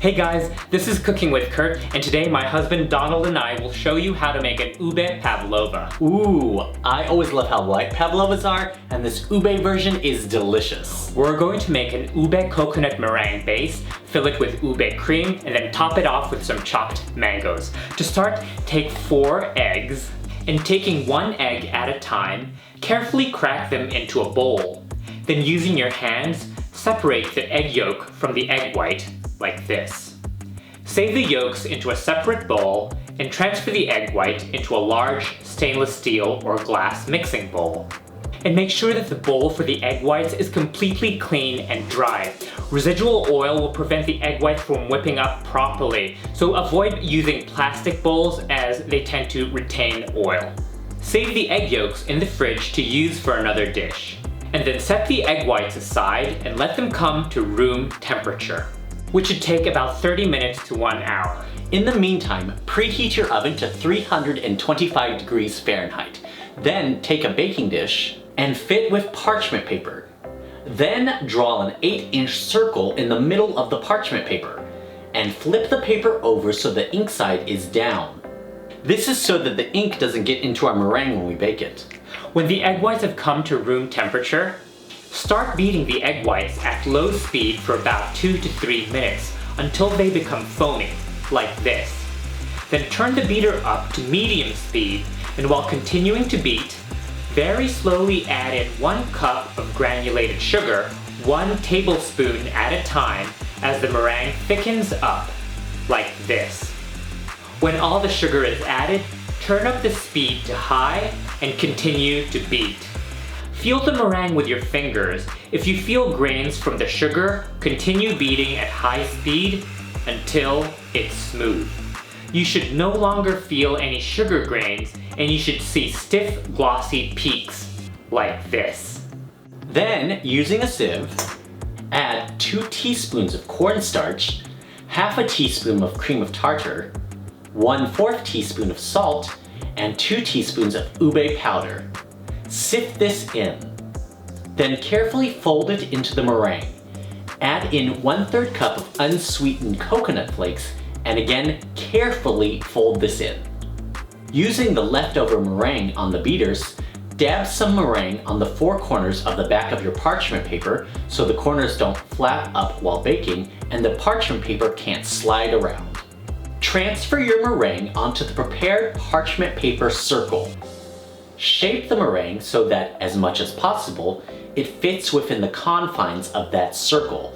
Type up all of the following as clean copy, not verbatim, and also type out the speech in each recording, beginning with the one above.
Hey guys, this is Cooking with Kurt, and today my husband Donald and I will show you how to make an Ube Pavlova. Ooh, I always love how light pavlovas are, and this ube version is delicious. We're going to make an Ube-Coconut Meringue base, fill it with Ube Cream, and then top it off with some chopped mangoes. To start, take 4 eggs, and taking 1 egg at a time, carefully crack them into a bowl. Then using your hands, separate the egg yolk from the egg white, like this. Save the yolks into a separate bowl and transfer the egg white into a large stainless steel or glass mixing bowl. And make sure that the bowl for the egg whites is completely clean and dry. Residual oil will prevent the egg whites from whipping up properly, so avoid using plastic bowls as they tend to retain oil. Save the egg yolks in the fridge to use for another dish. And then set the egg whites aside and let them come to room temperature, which should take about 30 minutes to 1 hour. In the meantime, preheat your oven to 325 degrees Fahrenheit. Then take a baking dish and fit with parchment paper. Then draw an 8-inch circle in the middle of the parchment paper and flip the paper over so the ink side is down. This is so that the ink doesn't get into our meringue when we bake it. When the egg whites have come to room temperature, start beating the egg whites at low speed for about 2 to 3 minutes until they become foamy, like this. Then turn the beater up to medium speed, and while continuing to beat, very slowly add in 1 cup of granulated sugar, 1 tablespoon at a time, as the meringue thickens up, like this. When all the sugar is added, turn up the speed to high and continue to beat. Feel the meringue with your fingers. If you feel grains from the sugar, continue beating at high speed until it's smooth. You should no longer feel any sugar grains, and you should see stiff, glossy peaks like this. Then, using a sieve, add 2 teaspoons of cornstarch, half a teaspoon of cream of tartar, 1/4 teaspoon of salt, and 2 teaspoons of ube powder. Sift this in. Then carefully fold it into the meringue. Add in 1/3 cup of unsweetened coconut flakes, and again carefully fold this in. Using the leftover meringue on the beaters, dab some meringue on the 4 corners of the back of your parchment paper so the corners don't flap up while baking and the parchment paper can't slide around. Transfer your meringue onto the prepared parchment paper circle. Shape the meringue so that, as much as possible, it fits within the confines of that circle.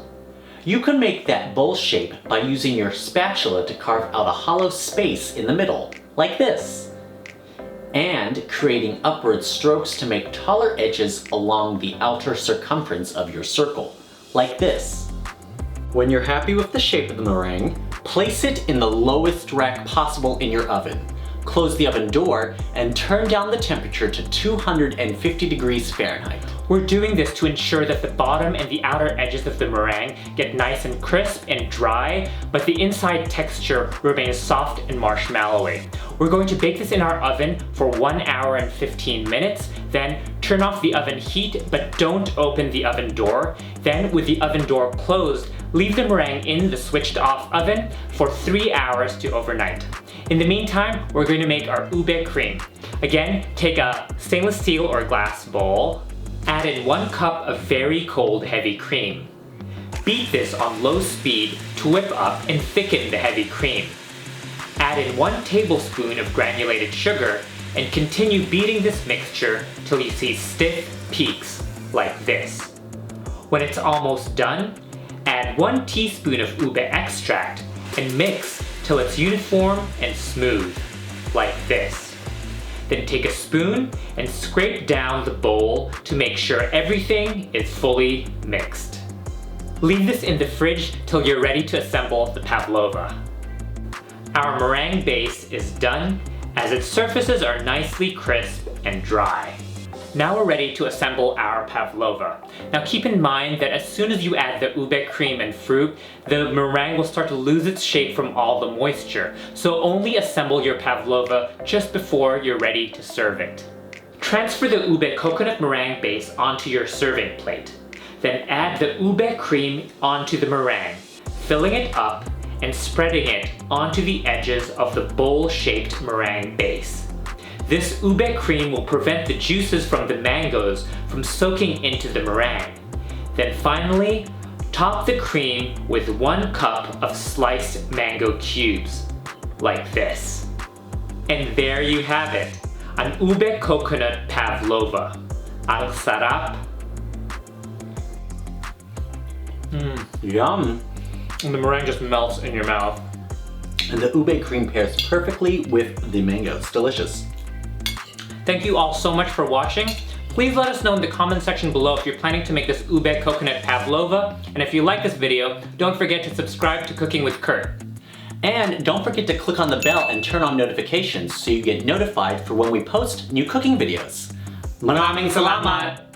You can make that bowl shape by using your spatula to carve out a hollow space in the middle, like this, and creating upward strokes to make taller edges along the outer circumference of your circle, like this. When you're happy with the shape of the meringue, place it in the lowest rack possible in your oven. Close the oven door and turn down the temperature to 250 degrees Fahrenheit. We're doing this to ensure that the bottom and the outer edges of the meringue get nice and crisp and dry, but the inside texture remains soft and marshmallowy. We're going to bake this in our oven for 1 hour and 15 minutes, then turn off the oven heat, but don't open the oven door. Then, with the oven door closed, leave the meringue in the switched off oven for 3 hours to overnight. In the meantime, we're going to make our Ube Cream. Again, take a stainless steel or glass bowl, add in 1 cup of very cold heavy cream. Beat this on low speed to whip up and thicken the heavy cream. Add in 1 tablespoon of granulated sugar and continue beating this mixture till you see stiff peaks like this. When it's almost done, add 1 teaspoon of ube extract and mix till it's uniform and smooth, like this. Then take a spoon and scrape down the bowl to make sure everything is fully mixed. Leave this in the fridge till you're ready to assemble the pavlova. Our meringue base is done, as its surfaces are nicely crisp and dry. Now we're ready to assemble our pavlova. Now keep in mind that as soon as you add the ube cream and fruit, the meringue will start to lose its shape from all the moisture, so only assemble your pavlova just before you're ready to serve it. Transfer the Ube-Coconut Meringue base onto your serving plate. Then add the Ube Cream onto the meringue, filling it up and spreading it onto the edges of the bowl-shaped meringue base. This ube cream will prevent the juices from the mangoes from soaking into the meringue. Then finally, top the cream with 1 cup of sliced mango cubes, like this. And there you have it, an Ube-Coconut Pavlova. Ang sarap! Yum! And the meringue just melts in your mouth. And the ube cream pairs perfectly with the mango. It's delicious. Thank you all so much for watching. Please let us know in the comment section below if you're planning to make this Ube Coconut Pavlova. And if you like this video, don't forget to subscribe to Cooking with Kurt. And don't forget to click on the bell and turn on notifications so you get notified for when we post new cooking videos. Maraming salamat!